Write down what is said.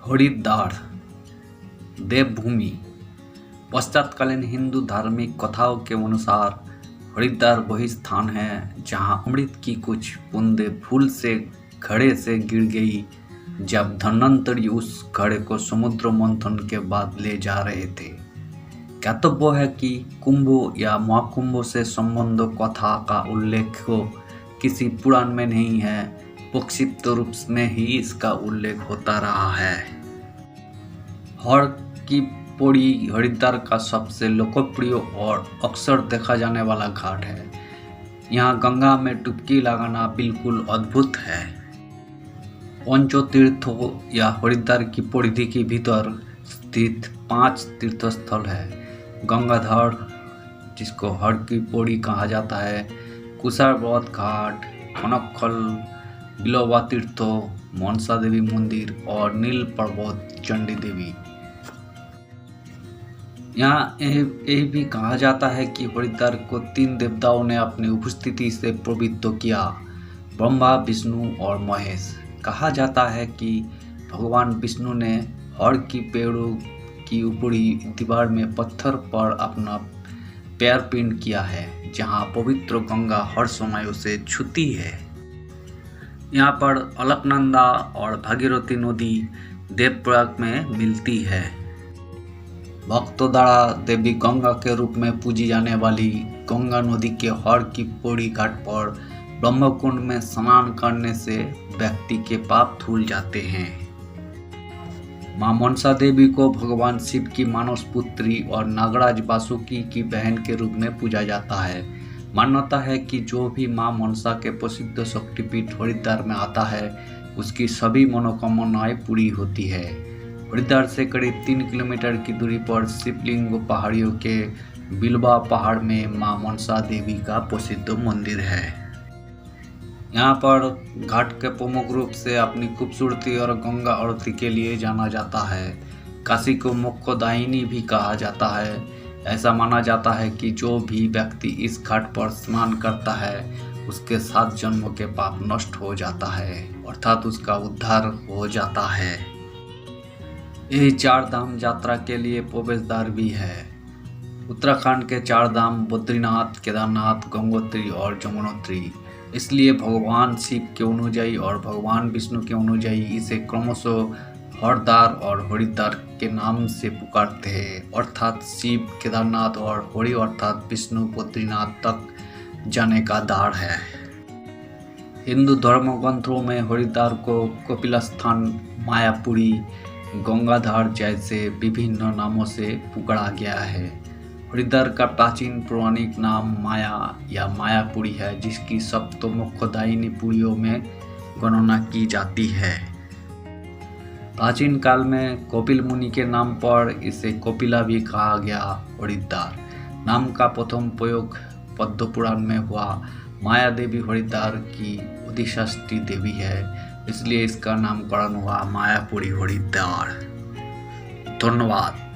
हरिद्वार देवभूमि। पश्चातकालीन हिंदू धार्मिक कथाओं के अनुसार हरिद्वार वही स्थान है जहां अमृत की कुछ बूंदें भूल से घड़े से गिर गई जब धन्वंतरि उस घड़े को समुद्र मंथन के बाद ले जा रहे थे। ज्ञातव्य है कि कुंभों या महाकुंभों से संबंध कथा का उल्लेख किसी पुराण में नहीं है, संक्षिप्त रूप में ही इसका उल्लेख होता रहा है। हर की पौड़ी हरिद्वार का सबसे लोकप्रिय और अक्सर देखा जाने वाला घाट है। यहाँ गंगा में डुबकी लगाना बिल्कुल अद्भुत है। पंचतीर्थों या हरिद्वार की परिधि के भीतर स्थित 5 तीर्थस्थल है। गंगाधर, जिसको हर की पौड़ी कहा जाता है, कुशावर्त घाट, कनकखल, बिल्वा तीर्थ, मनसा देवी मंदिर और नील पर्वत चंडी देवी। यहाँ यह भी कहा जाता है कि हरिद्वार को 3 देवताओं ने अपनी उपस्थिति से पवित्र किया, ब्रह्मा, विष्णु और महेश। कहा जाता है कि भगवान विष्णु ने हर की पेड़ों की ऊपरी दीवार में पत्थर पर अपना पैर पिंड किया है, जहाँ पवित्र गंगा हर समय उसे छूती है। यहाँ पर अलकनंदा और भागीरथी नदी देवप्रयाग में मिलती है। भक्तों द्वारा देवी गंगा के रूप में पूजी जाने वाली गंगा नदी के हर की पौड़ी घाट पर ब्रह्मकुंड में स्नान करने से व्यक्ति के पाप धुल जाते हैं। मां मनसा देवी को भगवान शिव की मानस पुत्री और नागराज वासुकी की बहन के रूप में पूजा जाता है। मान्यता है कि जो भी मां मनसा के प्रसिद्ध शक्तिपीठ हरिद्वार में आता है, उसकी सभी मनोकामनाएं पूरी होती है। हरिद्वार से करीब 3 किलोमीटर की दूरी पर शिवलिंग पहाड़ियों के बिल्वा पहाड़ में मां मनसा देवी का प्रसिद्ध मंदिर है। यहाँ पर घाट के प्रमुख रूप से अपनी खूबसूरती और गंगा आरती के लिए जाना जाता है। काशी को मोक्षदायिनी भी कहा जाता है। ऐसा माना जाता है कि जो भी व्यक्ति इस घाट पर स्नान करता है, उसके 7 जन्मों के पाप नष्ट हो जाता है, अर्थात उसका उद्धार हो जाता है। यही 4 धाम यात्रा के लिए प्रवेश द्वार भी है। उत्तराखंड के 4 धाम बद्रीनाथ, केदारनाथ, गंगोत्री और यमुनोत्री। इसलिए भगवान शिव के अनुयायी और भगवान विष्णु के अनुयायी इसे क्रमशः हरद्वार और हरिद्वार के नाम से पुकारते हैं, अर्थात शिव केदारनाथ और हरि अर्थात विष्णु बद्रीनाथ तक जाने का द्वार है। हिंदू धर्म ग्रंथों में हरिद्वार को कपिलस्थान, मायापुरी, गंगाधर जैसे विभिन्न नामों से पुकारा गया है। हरिद्वार का प्राचीन पौराणिक नाम माया या मायापुरी है, जिसकी सप्त मोक्षदायिनी पुरियों में गणना की जाती है। प्राचीन काल में कपिल मुनि के नाम पर इसे कपिला भी कहा गया। हरिद्वार नाम का प्रथम प्रयोग पद्म पुराण में हुआ। माया देवी हरिद्वार की अधिष्ठात्री देवी है, इसलिए इसका नामकरण हुआ मायापुरी हरिद्वार। धन्यवाद।